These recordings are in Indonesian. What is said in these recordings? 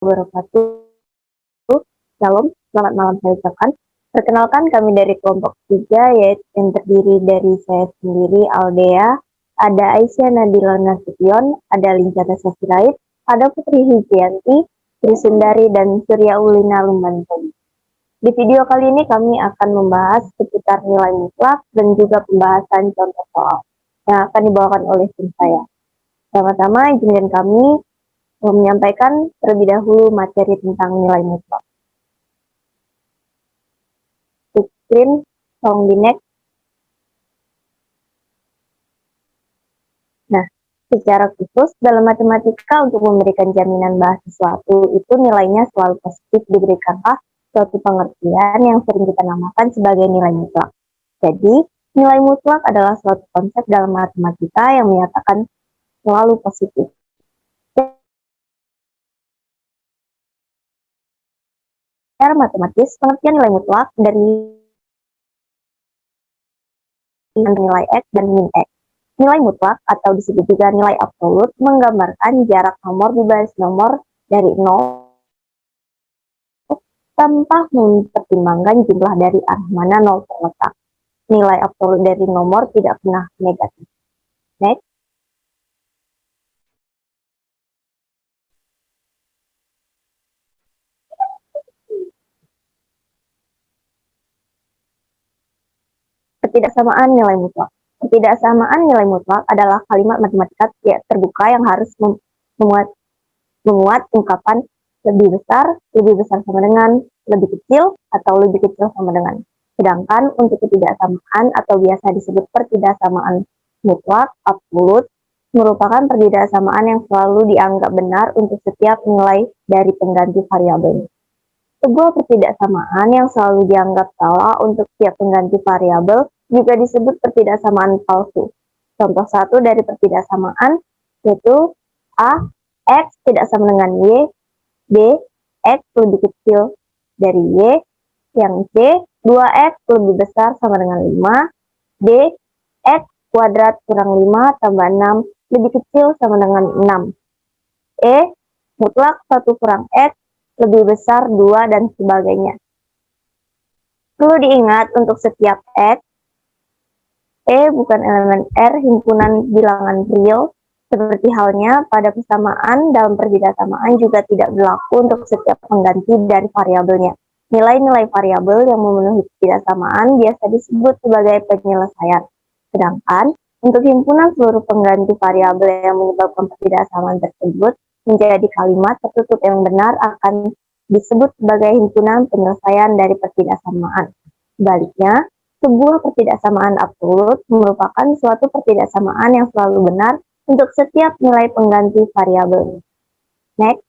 wabarakatuh. Shalom, selamat malam saya ucapkan. Perkenalkan, kami dari kelompok 3, yaitu yang terdiri dari saya sendiri, Aldea, ada Aisyah Nadila Nasution, ada Lincana Sasirait, ada Putri Hijianti, Trisundari, dan Surya Ulina Lumbantung. Di video kali ini kami akan membahas seputar nilai mutlak dan juga pembahasan contoh soal yang akan dibawakan oleh tim saya. Pertama-tama, izinkan kami menyampaikan terlebih dahulu materi tentang nilai mutlak. Screen, tolong di next. Nah, secara khusus dalam matematika untuk memberikan jaminan bahwa sesuatu itu nilainya selalu positif diberikanlah suatu pengertian yang sering kita namakan sebagai nilai mutlak. Jadi, nilai mutlak adalah suatu konsep dalam matematika yang menyatakan selalu positif. Secara matematis, pengertian nilai mutlak dari nilai X dan min X. Nilai mutlak atau disebut juga nilai absolut menggambarkan jarak nomor di baris nomor dari 0 tanpa mempertimbangkan jumlah dari arah mana 0 terletak. Nilai absolut dari nomor tidak pernah negatif. Next. Ketidaksamaan nilai mutlak. Ketidaksamaan nilai mutlak adalah kalimat matematika terbuka yang harus memuat ungkapan lebih besar sama dengan, lebih kecil, atau lebih kecil sama dengan. Sedangkan untuk ketidaksamaan atau biasa disebut pertidaksamaan mutlak, absolut, merupakan pertidaksamaan yang selalu dianggap benar untuk setiap nilai dari pengganti variabel. Sebuah pertidaksamaan yang selalu dianggap salah untuk setiap pengganti variabel juga disebut pertidaksamaan palsu. Contoh satu dari pertidaksamaan yaitu A, X tidak sama dengan Y, B, X lebih kecil dari Y, yang C, 2X lebih besar sama dengan 5, D, X kuadrat kurang 5 tambah 6 lebih kecil sama dengan 6, E, mutlak 1 kurang X lebih besar 2 dan sebagainya. Perlu diingat untuk setiap X, E bukan elemen R himpunan bilangan real, seperti halnya pada persamaan dalam pertidaksamaan juga tidak berlaku untuk setiap pengganti dari variabelnya. Nilai-nilai variabel yang memenuhi ketidaksamaan biasa disebut sebagai penyelesaian. Sedangkan untuk himpunan seluruh pengganti variabel yang menyebabkan ketidaksamaan tersebut menjadi kalimat tertutup yang benar akan disebut sebagai himpunan penyelesaian dari pertidaksamaan. Sebaliknya, sebuah pertidaksamaan absolut merupakan suatu pertidaksamaan yang selalu benar untuk setiap nilai pengganti variabel. Next.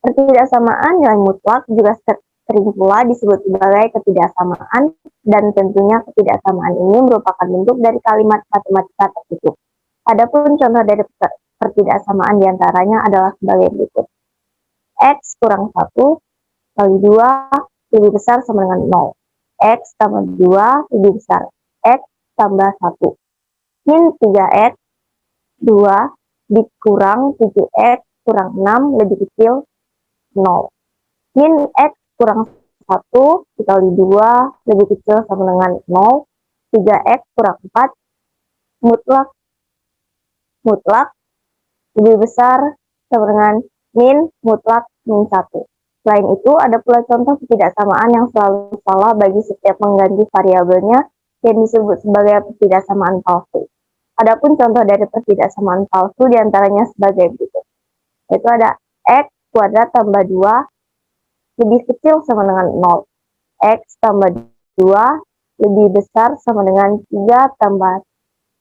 Pertidaksamaan nilai mutlak juga sering pula disebut sebagai ketidaksamaan, dan tentunya ketidaksamaan ini merupakan bentuk dari kalimat matematika tertutup. Adapun contoh dari pertidaksamaan diantaranya adalah sebagai berikut. X kurang 1 kali 2 lebih besar sama dengan 0. X tambah 2 lebih besar. X tambah 1. Min 3X 2 dikurang 7X kurang 6 lebih kecil 0. Min X kurang 1 dikali 2 lebih kecil sama dengan 0. 3X kurang 4 mutlak lebih besar sama dengan min mutlak min 1. Selain itu, ada pula contoh ketidaksamaan yang selalu salah bagi setiap pengganti variabelnya yang disebut sebagai pertidaksamaan palsu. Adapun contoh dari pertidaksamaan palsu diantaranya sebagai berikut. Yaitu ada X kuadrat tambah 2 lebih kecil sama dengan 0. X tambah 2 lebih besar sama dengan 3 tambah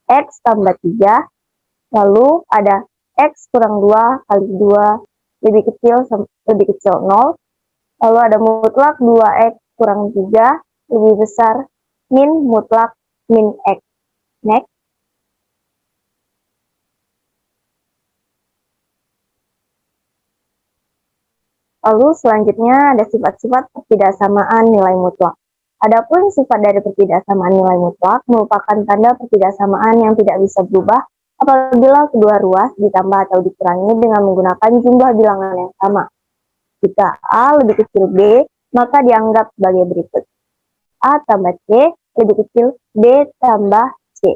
X tambah 3. Lalu ada X kurang 2 kali 2 lebih kecil 0. Lalu ada mutlak 2X kurang 3 lebih besar min mutlak min X. Next. Lalu selanjutnya ada sifat-sifat pertidaksamaan nilai mutlak. Adapun sifat dari pertidaksamaan nilai mutlak merupakan tanda pertidaksamaan yang tidak bisa berubah Apabila kedua ruas ditambah atau dikurangi dengan menggunakan jumlah bilangan yang sama. Jika A lebih kecil B, maka dianggap sebagai berikut. A tambah C lebih kecil B tambah C.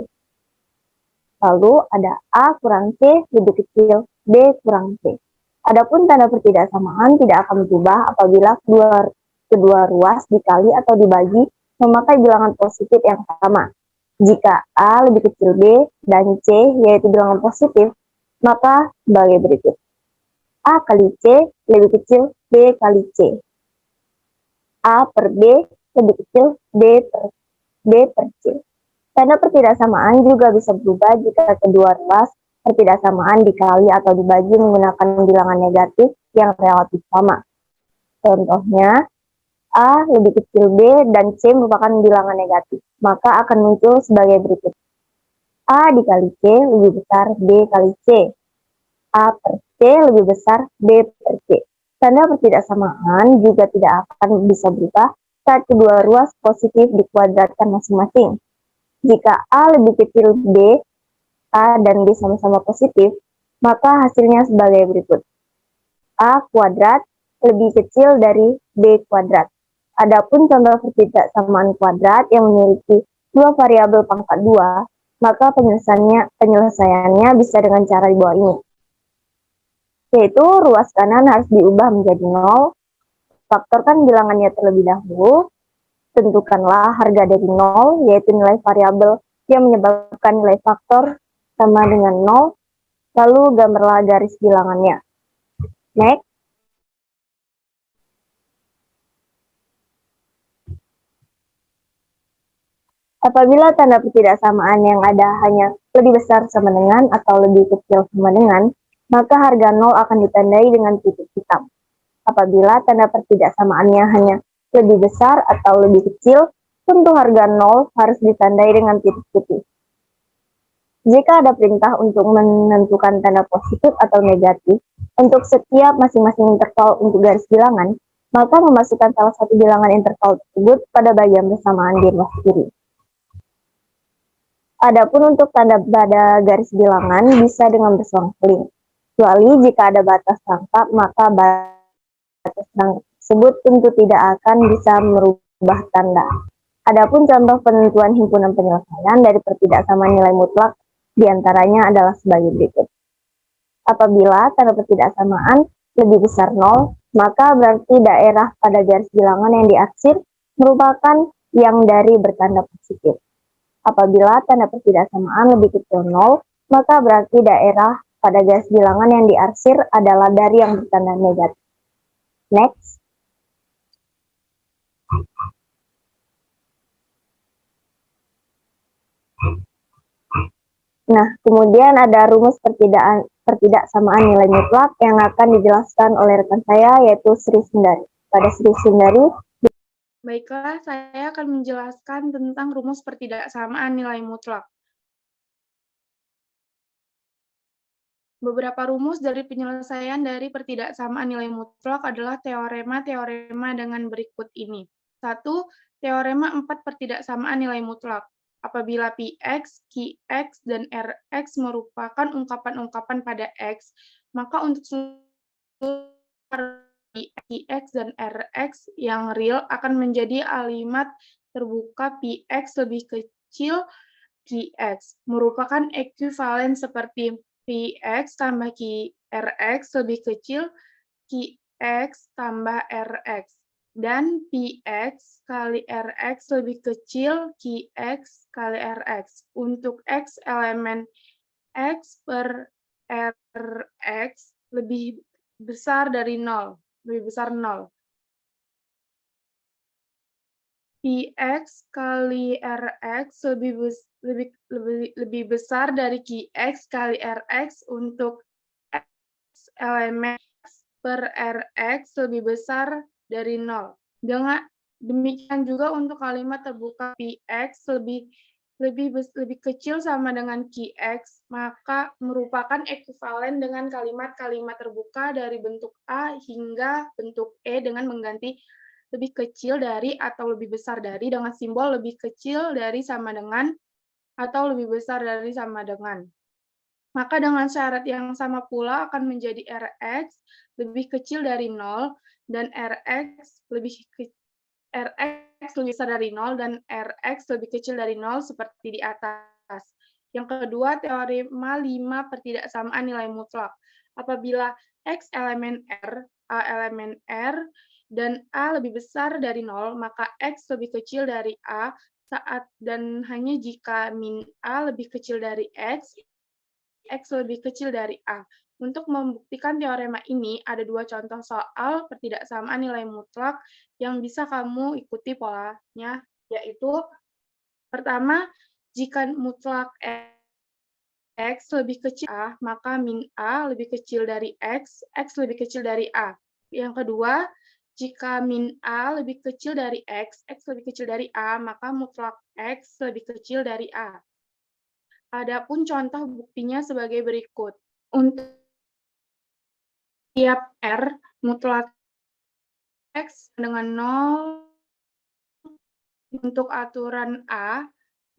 Lalu ada A kurang C lebih kecil B kurang C. Adapun tanda pertidaksamaan tidak akan berubah apabila kedua ruas dikali atau dibagi memakai bilangan positif yang sama. Jika A lebih kecil B dan C yaitu bilangan positif, maka sebagai berikut. A kali C lebih kecil B kali C. A per B lebih kecil B per C. Tanda pertidaksamaan juga bisa berubah jika kedua ruas pertidaksamaan dikali atau dibagi menggunakan bilangan negatif yang relatif sama. Contohnya, A lebih kecil B dan C merupakan bilangan negatif, maka akan muncul sebagai berikut. A dikali C lebih besar B kali C. A per C lebih besar B per C. Tanda pertidaksamaan juga tidak akan bisa berubah saat kedua ruas positif dikuadratkan masing-masing. Jika A lebih kecil B, A dan B sama-sama positif, maka hasilnya sebagai berikut. A kuadrat lebih kecil dari B kuadrat. Adapun contoh pertidaksamaan kuadrat yang memiliki dua variabel pangkat 2, maka penyelesaiannya bisa dengan cara di bawah ini. Yaitu ruas kanan harus diubah menjadi 0, faktorkan bilangannya terlebih dahulu, tentukanlah harga dari 0, yaitu nilai variabel yang menyebabkan nilai faktor sama dengan 0, lalu gambarlah garis bilangannya. Next. Apabila tanda pertidaksamaan yang ada hanya lebih besar sama dengan atau lebih kecil sama dengan, maka harga 0 akan ditandai dengan titik hitam. Apabila tanda pertidaksamaannya hanya lebih besar atau lebih kecil, tentu harga 0 harus ditandai dengan titik putih. Jika ada perintah untuk menentukan tanda positif atau negatif untuk setiap masing-masing interval untuk garis bilangan, maka memasukkan salah satu bilangan interval tersebut pada bagian bersamaan di ruas kiri. Adapun untuk tanda pada garis bilangan bisa dengan berselang-seling. Kecuali jika ada batas rangkap, maka batas rangkap tersebut tentu tidak akan bisa merubah tanda. Adapun contoh penentuan himpunan penyelesaian dari pertidaksamaan nilai mutlak diantaranya adalah sebagai berikut. Apabila tanda pertidaksamaan lebih besar 0, maka berarti daerah pada garis bilangan yang diarsir merupakan yang dari bertanda positif. Apabila tanda pertidaksamaan lebih kecil 0, maka berarti daerah pada garis bilangan yang diarsir adalah dari yang bertanda negatif. Next. Nah, kemudian ada rumus pertidaksamaan nilai mutlak yang akan dijelaskan oleh rekan saya, yaitu Sri Sundari. Pada Sri Sundari. Baiklah, saya akan menjelaskan tentang rumus pertidaksamaan nilai mutlak. Beberapa rumus dari penyelesaian dari pertidaksamaan nilai mutlak adalah teorema-teorema dengan berikut ini. 1. Teorema 4 pertidaksamaan nilai mutlak. Apabila Px, Qx, dan Rx merupakan ungkapan-ungkapan pada X, maka untuk seluruh Px dan Rx yang real akan menjadi alimat terbuka Px lebih kecil Qx, merupakan ekuivalen seperti Px tambah Rx lebih kecil Qx tambah Rx, dan Px kali Rx lebih kecil Qx kali Rx. Untuk X elemen X per Rx lebih besar dari 0, lebih besar 0. Px kali Rx lebih besar dari Qx kali Rx untuk X elemen X per Rx lebih besar dari 0. Demikian juga untuk kalimat terbuka Px lebih kecil sama dengan Qx, maka merupakan ekuivalen dengan kalimat-kalimat terbuka dari bentuk A hingga bentuk E dengan mengganti lebih kecil dari atau lebih besar dari dengan simbol lebih kecil dari sama dengan atau lebih besar dari sama dengan. Maka dengan syarat yang sama pula akan menjadi Rx lebih kecil dari 0 dan Rx lebih besar dari 0 dan Rx lebih kecil dari 0 seperti di atas. Yang kedua, teorema 5 pertidaksamaan nilai mutlak. Apabila X elemen R, A elemen R, dan A lebih besar dari 0, maka X lebih kecil dari A saat dan hanya jika min A lebih kecil dari X lebih kecil dari A. Untuk membuktikan teorema ini, ada dua contoh soal pertidaksamaan nilai mutlak yang bisa kamu ikuti polanya, yaitu pertama, jika mutlak X lebih kecil A, maka min A lebih kecil dari X lebih kecil dari A. Yang kedua, jika min A lebih kecil dari X lebih kecil dari A, maka mutlak X lebih kecil dari A. Adapun contoh buktinya sebagai berikut. Untuk tiap R mutlak X dengan 0 untuk aturan A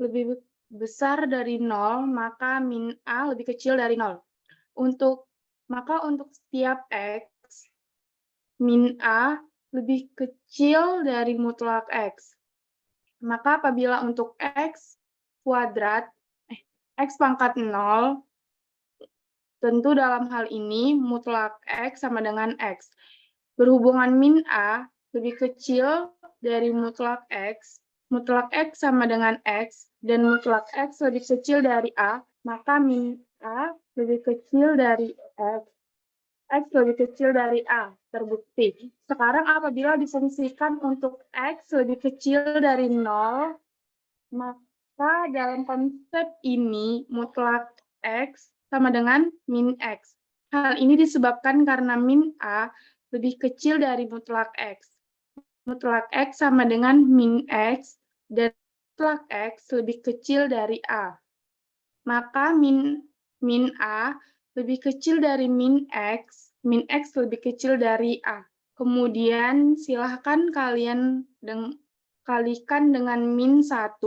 lebih besar dari 0, maka min A lebih kecil dari 0. Maka untuk setiap X, min A lebih kecil dari mutlak X. Maka apabila untuk X kuadrat, X pangkat 0, tentu dalam hal ini mutlak X sama dengan X. Berhubungan min A lebih kecil dari mutlak X sama dengan X, dan mutlak X lebih kecil dari A, maka min A lebih kecil dari X lebih kecil dari A. Terbukti. Sekarang apabila difungsikan untuk X lebih kecil dari 0, maka dalam konsep ini mutlak X sama dengan min X. Hal ini disebabkan karena min A lebih kecil dari mutlak X. Mutlak X sama dengan min X, dan mutlak X lebih kecil dari A. Maka min A lebih kecil dari min X lebih kecil dari A. Kemudian silahkan kalian kalikan dengan min 1,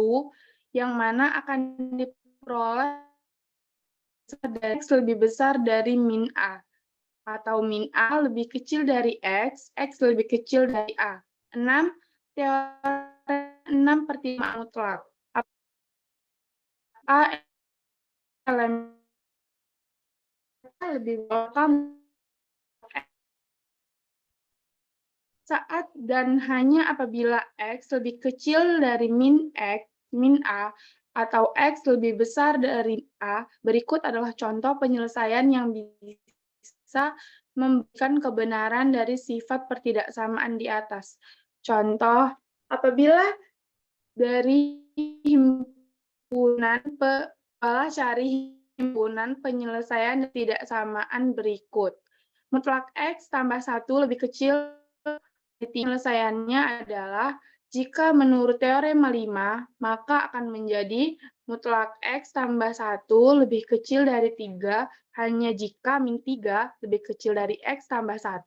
yang mana akan diperoleh X lebih besar dari min A. Atau min A lebih kecil dari X lebih kecil dari A. 6. Teorema 6 pertimbangan mutlak. A elemen lebih welcome saat dan hanya apabila X lebih kecil dari min A, atau X lebih besar dari A. Berikut adalah contoh penyelesaian yang bisa memberikan kebenaran dari sifat pertidaksamaan di atas. Contoh, apabila dari himpunan cari himpunan penyelesaian ketidaksamaan berikut. Mutlak X tambah 1 lebih kecil. Penyelesaiannya adalah jika menurut teorema 5, maka akan menjadi mutlak X tambah 1 lebih kecil dari 3 hanya jika min 3 lebih kecil dari X tambah 1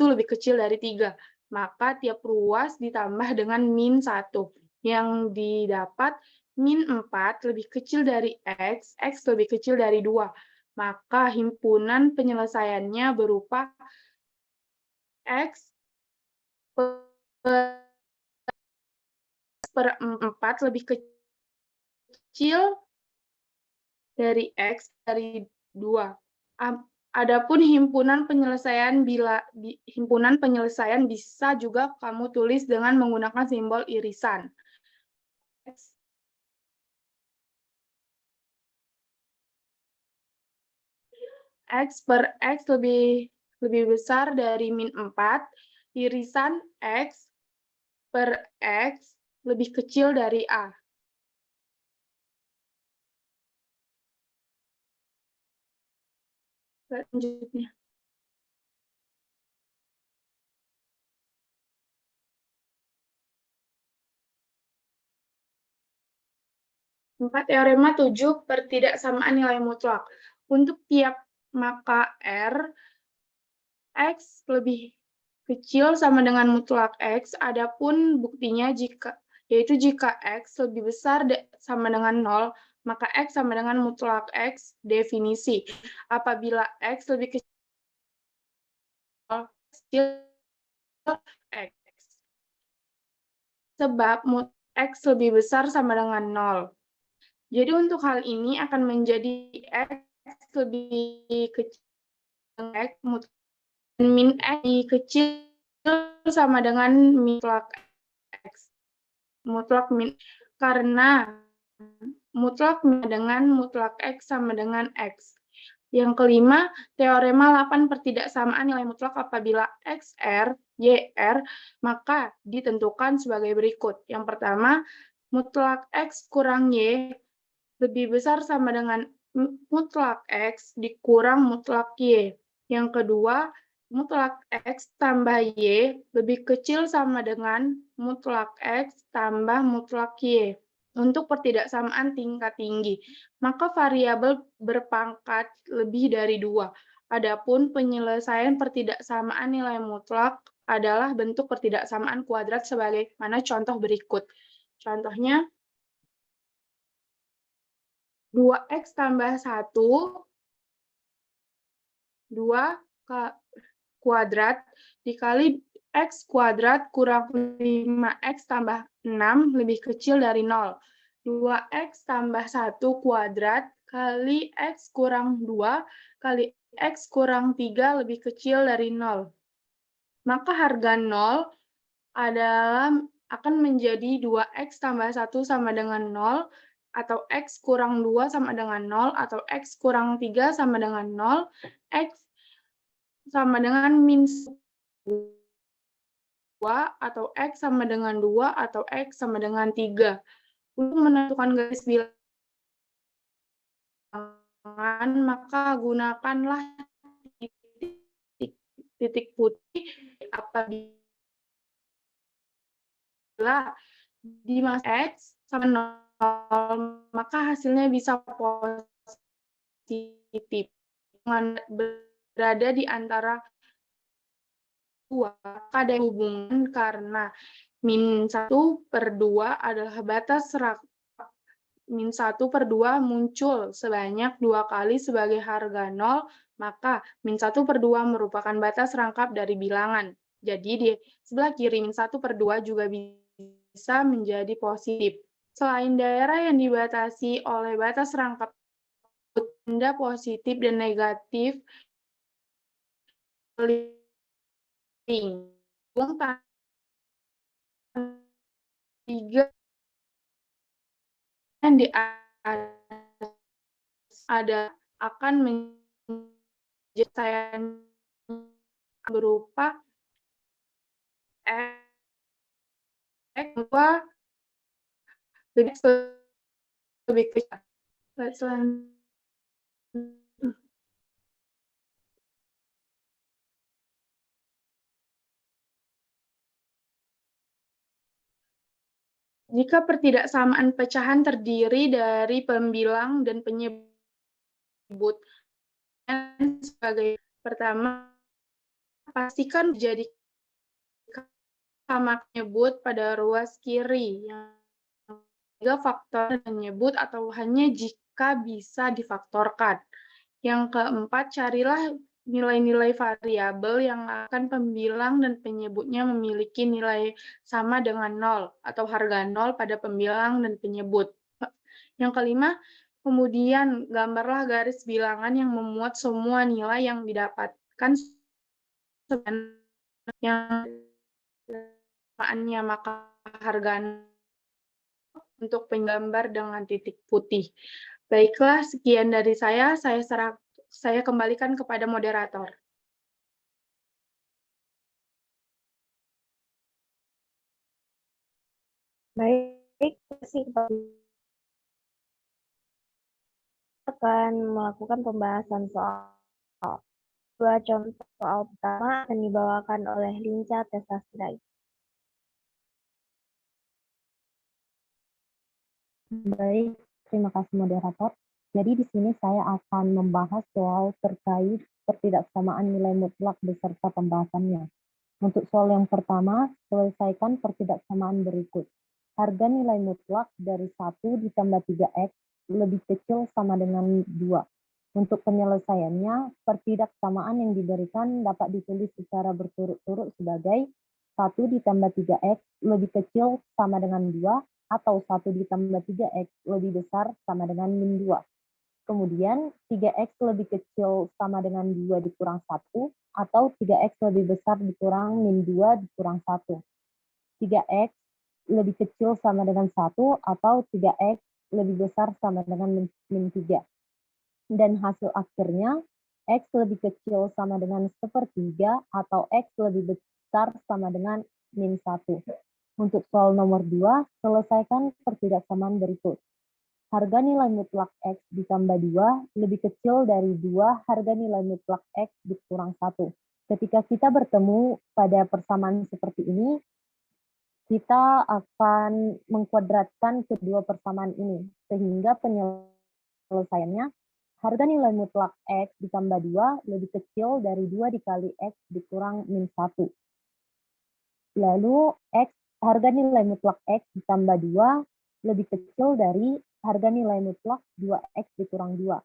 lebih kecil dari 3. Maka tiap ruas ditambah dengan min 1. Yang didapat min 4 lebih kecil dari X lebih kecil dari 2. Maka himpunan penyelesaiannya berupa X per 4 lebih kecil dari X dari 2. Adapun himpunan penyelesaian bisa juga kamu tulis dengan menggunakan simbol irisan. X per X lebih besar dari min 4, irisan X per X lebih kecil dari A. Selanjutnya. Teorema 7 pertidaksamaan nilai mutlak. Untuk tiap maka R, X lebih kecil sama dengan mutlak X, adapun buktinya jika X lebih besar sama dengan 0, maka X sama dengan mutlak X. Definisi, apabila X lebih kecil X, sebab X lebih besar sama dengan 0. Jadi untuk hal ini akan menjadi X lebih kecil X, min X lebih kecil sama dengan mutlak X. Mutlak min, karena mutlak min dengan mutlak X sama dengan X. Yang kelima, teorema 8 pertidaksamaan nilai mutlak apabila XR, YR, maka ditentukan sebagai berikut. Yang pertama, mutlak X kurang Y lebih besar sama dengan mutlak X dikurang mutlak Y. Yang kedua, mutlak X tambah Y lebih kecil sama dengan mutlak X tambah mutlak Y. Untuk pertidaksamaan tingkat tinggi, maka variabel berpangkat lebih dari 2. Adapun penyelesaian pertidaksamaan nilai mutlak adalah bentuk pertidaksamaan kuadrat sebagaimana contoh berikut. Contohnya, 2x tambah 1, 2 kuadrat dikali x kuadrat kurang 5x tambah 6 lebih kecil dari 0. 2x tambah 1 kuadrat kali x kurang 2 kali x kurang 3 lebih kecil dari 0. Maka harga 0 akan menjadi 2x tambah 1 sama dengan 0, atau x kurang 2 sama dengan 0, atau x kurang 3 sama dengan 0, x sama dengan min 2, atau x sama dengan 2, atau x sama dengan 3. Untuk menentukan garis bilangan, maka gunakanlah titik putih apabila di mas X sama 0, maka hasilnya bisa positif. Berada di antara dua, ada hubungan karena min 1/2 adalah batas min 1/2 muncul sebanyak 2 kali sebagai harga 0, maka min 1/2 merupakan batas rangkap dari bilangan. Jadi di sebelah kiri min 1/2 juga bisa menjadi positif. Selain daerah yang dibatasi oleh batas rangkap benda positif dan negatif, lingkung tiga yang di atas ada akan menjadi berupa X lebih kecil. Jika pertidaksamaan pecahan terdiri dari pembilang dan penyebut sebagai pertama, pastikan jadi sama penyebut pada ruas kiri. Yang ketiga, faktor penyebut atau hanya jika bisa difaktorkan. Yang keempat, carilah nilai-nilai variabel yang akan pembilang dan penyebutnya memiliki nilai sama dengan 0 atau harga 0 pada pembilang dan penyebut. Yang kelima, kemudian gambarlah garis bilangan yang memuat semua nilai yang didapatkan yang samaannya, maka harga untuk penggambar dengan titik putih. Baiklah, sekian dari saya kembalikan kepada moderator. Baik, akan melakukan pembahasan soal dua contoh soal pertama akan dibawakan oleh Linca Tesastrai. Baik, terima kasih moderator. Jadi di sini saya akan membahas soal terkait pertidaksamaan nilai mutlak beserta pembahasannya. Untuk soal yang pertama, selesaikan pertidaksamaan berikut. Harga nilai mutlak dari 1 ditambah 3x lebih kecil sama dengan 2. Untuk penyelesaiannya, pertidaksamaan yang diberikan dapat ditulis secara berturut-turut sebagai 1 ditambah 3x lebih kecil sama dengan 2, atau 1 ditambah 3x lebih besar sama dengan min 2. Kemudian 3x lebih kecil sama dengan 2 dikurang 1, atau 3x lebih besar dikurang min 2 dikurang 1. 3x lebih kecil sama dengan 1, atau 3x lebih besar sama dengan min 3. Dan hasil akhirnya, X lebih kecil sama dengan 1/3 atau X lebih besar sama dengan min 1. Untuk soal nomor 2, selesaikan pertidaksamaan berikut. Harga nilai mutlak X ditambah 2 lebih kecil dari 2 harga nilai mutlak X dikurang 1. Ketika kita bertemu pada persamaan seperti ini, kita akan mengkuadratkan kedua persamaan ini, sehingga penyelesaiannya harga nilai mutlak X ditambah 2 lebih kecil dari 2 dikali X dikurang min 1. Lalu harga nilai mutlak X ditambah 2 lebih kecil dari harga nilai mutlak 2X dikurang 2.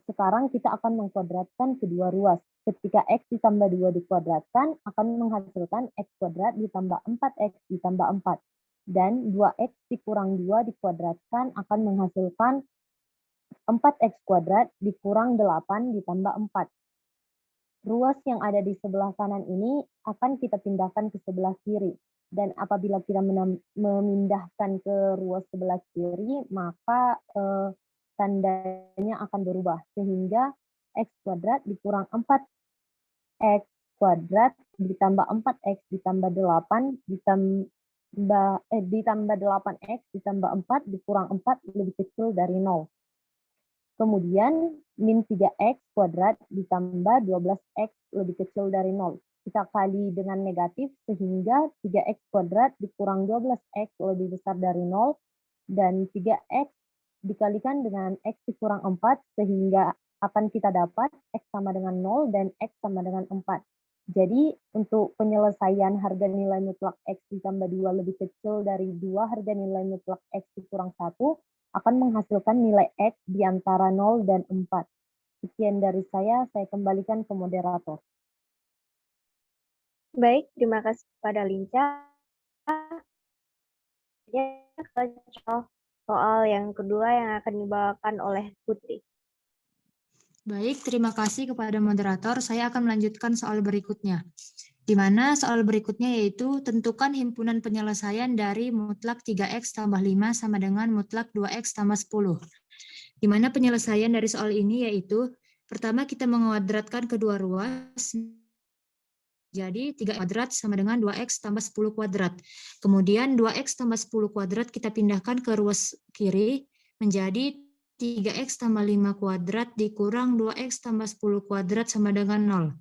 Sekarang kita akan mengkuadratkan kedua ruas. Ketika X ditambah 2 dikuadratkan, akan menghasilkan X kuadrat ditambah 4X ditambah 4. Dan 2X dikurang 2 dikuadratkan akan menghasilkan 4x kuadrat dikurang 8 ditambah 4. Ruas yang ada di sebelah kanan ini akan kita pindahkan ke sebelah kiri. Dan apabila kita memindahkan ke ruas sebelah kiri, maka tandanya akan berubah. Sehingga x kuadrat dikurang 4x kuadrat ditambah 4x ditambah 8 ditambah 8x ditambah 4 dikurang 4 lebih kecil dari 0. Kemudian min 3x kuadrat ditambah 12x lebih kecil dari 0. Kita kali dengan negatif sehingga 3x kuadrat dikurang 12x lebih besar dari 0. Dan 3x dikalikan dengan x dikurang 4 sehingga akan kita dapat x sama dengan 0 dan x sama dengan 4. Jadi untuk penyelesaian harga nilai mutlak x ditambah 2 lebih kecil dari 2 harga nilai mutlak x dikurang 1, akan menghasilkan nilai X di antara 0 dan 4. Sekian dari saya kembalikan ke moderator. Baik, terima kasih kepada Linca. Soal yang kedua yang akan dibawakan oleh Putri. Baik, terima kasih kepada moderator. Saya akan melanjutkan soal berikutnya. Di mana soal berikutnya yaitu tentukan himpunan penyelesaian dari mutlak 3x tambah 5 sama dengan mutlak 2x tambah 10. Di mana penyelesaian dari soal ini yaitu pertama kita menguadratkan kedua ruas. Jadi 3 kuadrat sama dengan 2x tambah 10 kuadrat. Kemudian 2x tambah 10 kuadrat kita pindahkan ke ruas kiri menjadi 3x tambah 5 kuadrat dikurang 2x tambah 10 kuadrat sama dengan 0.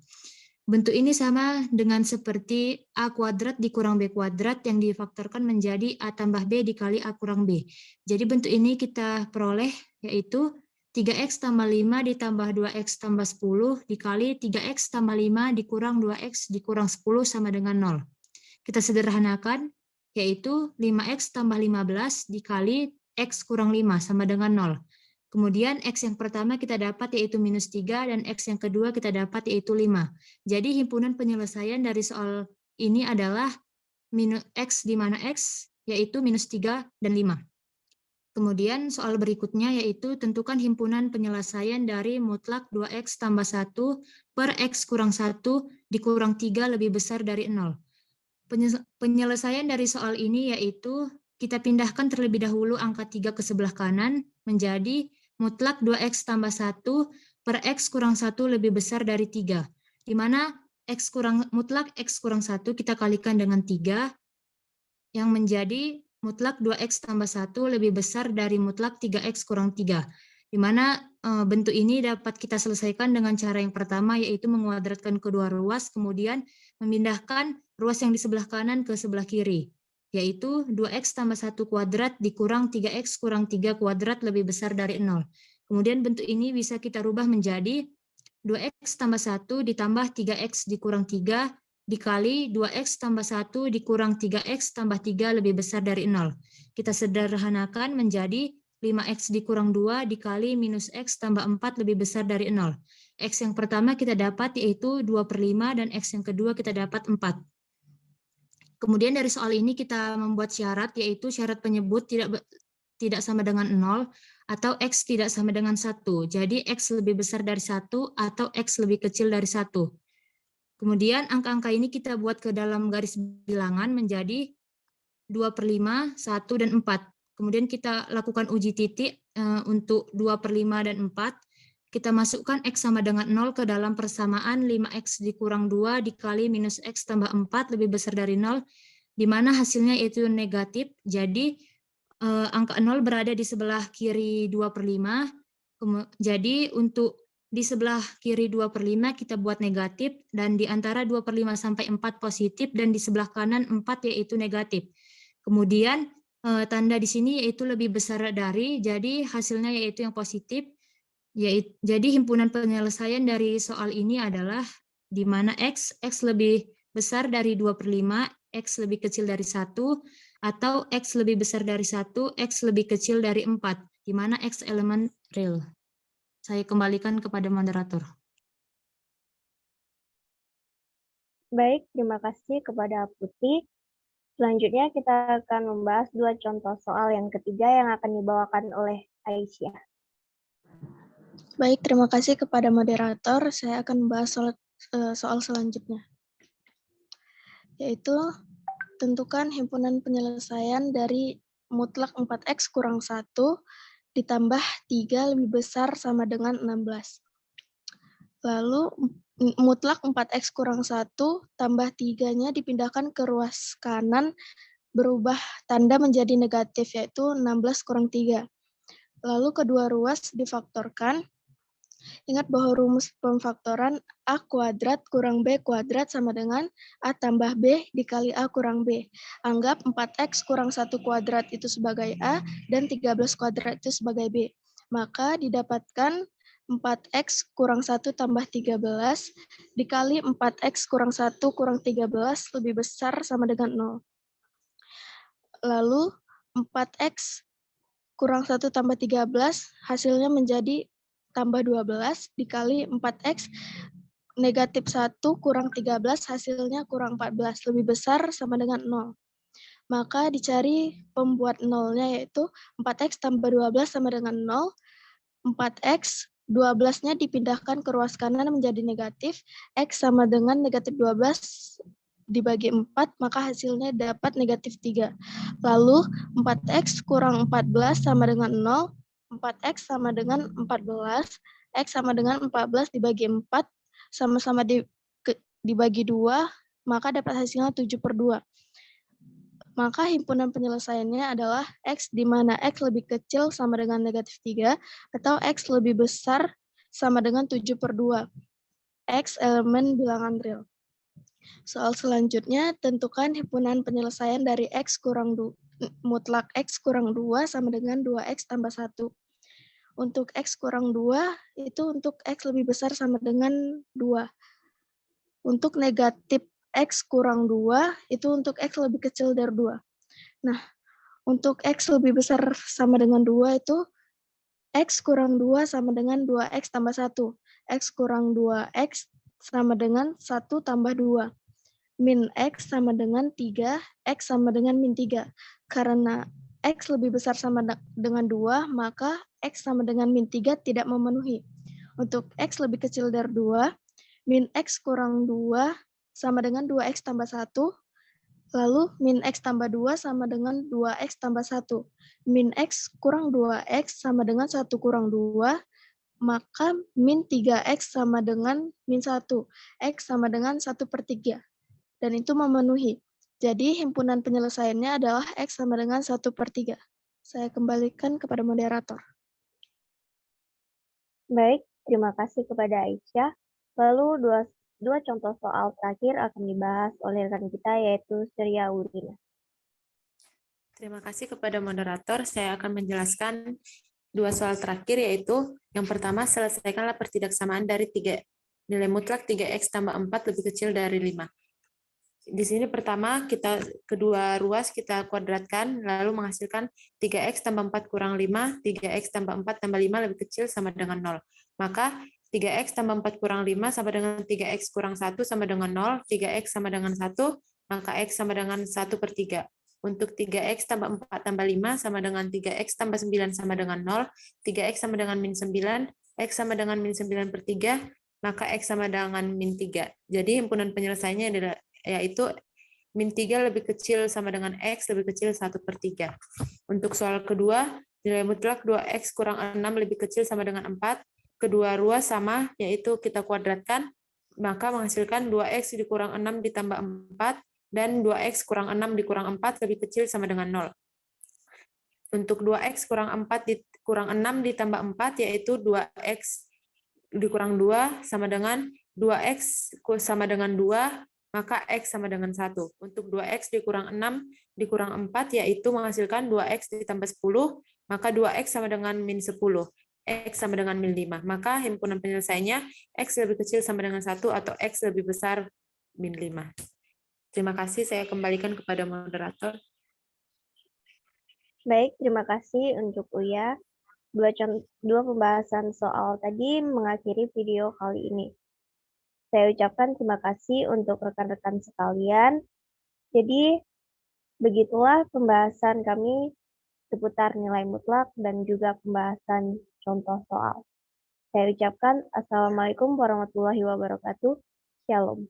Bentuk ini sama dengan seperti A kuadrat dikurang B kuadrat yang difaktorkan menjadi A tambah B dikali A kurang B. Jadi bentuk ini kita peroleh yaitu 3x tambah 5 ditambah 2x tambah 10 dikali 3x tambah 5 dikurang 2x dikurang 10 sama dengan 0. Kita sederhanakan yaitu 5x tambah 15 dikali x kurang 5 sama dengan 0. Kemudian X yang pertama kita dapat yaitu minus 3 dan X yang kedua kita dapat yaitu 5. Jadi himpunan penyelesaian dari soal ini adalah minus X di mana X yaitu minus 3 dan 5. Kemudian soal berikutnya yaitu tentukan himpunan penyelesaian dari mutlak 2X tambah 1 per X kurang 1 dikurang 3 lebih besar dari 0. Penyelesaian dari soal ini yaitu kita pindahkan terlebih dahulu angka 3 ke sebelah kanan menjadi mutlak 2x tambah 1 per x kurang 1 lebih besar dari 3. Di mana mutlak x kurang 1 kita kalikan dengan 3 yang menjadi mutlak 2x tambah 1 lebih besar dari mutlak 3x kurang 3. Di mana bentuk ini dapat kita selesaikan dengan cara yang pertama yaitu menguadratkan kedua ruas kemudian memindahkan ruas yang di sebelah kanan ke sebelah kiri. Yaitu 2x tambah 1 kuadrat dikurang 3x kurang 3 kuadrat lebih besar dari 0. Kemudian bentuk ini bisa kita rubah menjadi 2x tambah 1 ditambah 3x dikurang 3 dikali 2x tambah 1 dikurang 3x tambah 3 lebih besar dari 0. Kita sederhanakan menjadi 5x dikurang 2 dikali minus x tambah 4 lebih besar dari 0. X yang pertama kita dapat yaitu 2/5 dan X yang kedua kita dapat 4. Kemudian dari soal ini kita membuat syarat yaitu syarat penyebut tidak sama dengan 0 atau X tidak sama dengan 1. Jadi X lebih besar dari 1 atau X lebih kecil dari 1. Kemudian angka-angka ini kita buat ke dalam garis bilangan menjadi 2/5, 1, dan 4. Kemudian kita lakukan uji titik untuk 2/5 dan 4. Kita masukkan X sama dengan 0 ke dalam persamaan 5X dikurang 2 dikali minus X tambah 4 lebih besar dari 0, di mana hasilnya yaitu negatif. Jadi angka 0 berada di sebelah kiri 2/5. Jadi untuk di sebelah kiri 2/5 kita buat negatif, dan di antara 2/5 sampai 4 positif, dan di sebelah kanan 4 yaitu negatif. Kemudian tanda di sini yaitu lebih besar dari, jadi hasilnya yaitu yang positif. Jadi himpunan penyelesaian dari soal ini adalah di mana X lebih besar dari 2/5, X lebih kecil dari 1, atau X lebih besar dari 1, X lebih kecil dari 4, di mana X elemen real. Saya kembalikan kepada moderator. Baik, terima kasih kepada Putih. Selanjutnya kita akan membahas dua contoh soal yang ketiga yang akan dibawakan oleh Aisyah. Baik, terima kasih kepada moderator. Saya akan membahas soal selanjutnya, yaitu tentukan himpunan penyelesaian dari mutlak 4X kurang 1 ditambah 3 lebih besar sama dengan 16. Lalu mutlak 4X kurang 1 tambah 3-nya dipindahkan ke ruas kanan, berubah tanda menjadi negatif, yaitu 16 kurang 3. Lalu kedua ruas difaktorkan. Ingat bahwa rumus pemfaktoran A kuadrat kurang B kuadrat sama dengan A tambah B dikali A kurang B. Anggap 4X kurang 1 kuadrat itu sebagai A dan 13 kuadrat itu sebagai B. Maka didapatkan 4X kurang 1 tambah 13 dikali 4X kurang 1 kurang 13 lebih besar sama dengan 0. Lalu 4X kurang 1 tambah 13 hasilnya menjadi tambah 12 dikali 4X negatif 1 kurang 13 hasilnya kurang 14 lebih besar sama dengan 0. Maka dicari pembuat nolnya yaitu 4X tambah 12 sama dengan 0. 4X 12-nya dipindahkan ke ruas kanan menjadi negatif. X sama dengan negatif 12 dibagi 4, maka hasilnya dapat negatif 3. Lalu 4X kurang 14 sama dengan 0. 4X sama dengan 14, X sama dengan 14 dibagi 4, sama-sama dibagi 2, maka dapat hasilnya 7/2. Maka himpunan penyelesaiannya adalah X di mana X lebih kecil sama dengan negatif 3, atau X lebih besar sama dengan 7/2. X elemen bilangan real. Soal selanjutnya, tentukan himpunan penyelesaian dari X kurang mutlak X kurang 2 sama dengan 2X tambah 1. Untuk X kurang 2, itu untuk X lebih besar sama dengan 2. Untuk negatif X kurang 2, itu untuk X lebih kecil dari 2. Nah, untuk X lebih besar sama dengan 2 itu, X kurang 2 sama dengan 2X tambah 1. X kurang 2X sama dengan 1 tambah 2. Min X sama dengan 3, X sama dengan min 3. Karena X lebih besar sama dengan 2, maka X sama dengan min 3 tidak memenuhi. Untuk X lebih kecil dari 2, min X kurang 2 sama dengan 2X tambah 1, lalu min X tambah 2 sama dengan 2X tambah 1. Min X kurang 2X sama dengan 1 kurang 2, maka min 3X sama dengan min 1. X sama dengan 1/3. Dan itu memenuhi. Jadi himpunan penyelesaiannya adalah X sama dengan 1/3. Saya kembalikan kepada moderator. Baik, terima kasih kepada Aisyah. Lalu dua contoh soal terakhir akan dibahas oleh rekan kita yaitu Surya Wurina. Terima kasih kepada moderator. Saya akan menjelaskan dua soal terakhir, yaitu yang pertama, selesaikanlah pertidaksamaan dari nilai mutlak 3X tambah 4 lebih kecil dari 5. Di sini pertama kita kedua ruas kita kuadratkan lalu menghasilkan 3x tambah 4 kurang 5, 3x tambah 4 tambah 5 lebih kecil sama dengan 0. Maka 3x tambah 4 kurang 5 sama dengan 3x kurang 1 sama dengan 0, 3x sama dengan 1, maka x sama dengan 1 per 3. Untuk 3x tambah 4 tambah 5 sama dengan 3x tambah 9 sama dengan 0, 3x sama dengan min 9, x sama dengan min 9 per 3, maka x sama dengan min 3. Jadi himpunan penyelesaiannya adalah yaitu min 3 lebih kecil sama dengan X lebih kecil 1 per 3. Untuk soal kedua, nilai mutlak 2X kurang 6 lebih kecil sama dengan 4. Kedua ruas sama, yaitu kita kuadratkan, maka menghasilkan 2X dikurang 6 ditambah 4, dan 2X kurang 6 dikurang 4 lebih kecil sama dengan 0. Untuk 2X kurang 4 dikurang 6 ditambah 4, yaitu 2X dikurang 2 sama dengan 2X sama dengan 2, maka X sama dengan 1. Untuk 2X dikurang 6 dikurang 4, yaitu menghasilkan 2X ditambah 10, maka 2X sama dengan min 10. X sama dengan min 5. Maka himpunan penyelesaiannya X lebih kecil sama dengan 1 atau X lebih besar min 5. Terima kasih, saya kembalikan kepada moderator. Baik, terima kasih untuk Uya. Dua pembahasan soal tadi mengakhiri video kali ini. Saya ucapkan terima kasih untuk rekan-rekan sekalian. Jadi, begitulah pembahasan kami seputar nilai mutlak dan juga pembahasan contoh soal. Saya ucapkan Assalamualaikum warahmatullahi wabarakatuh. Shalom.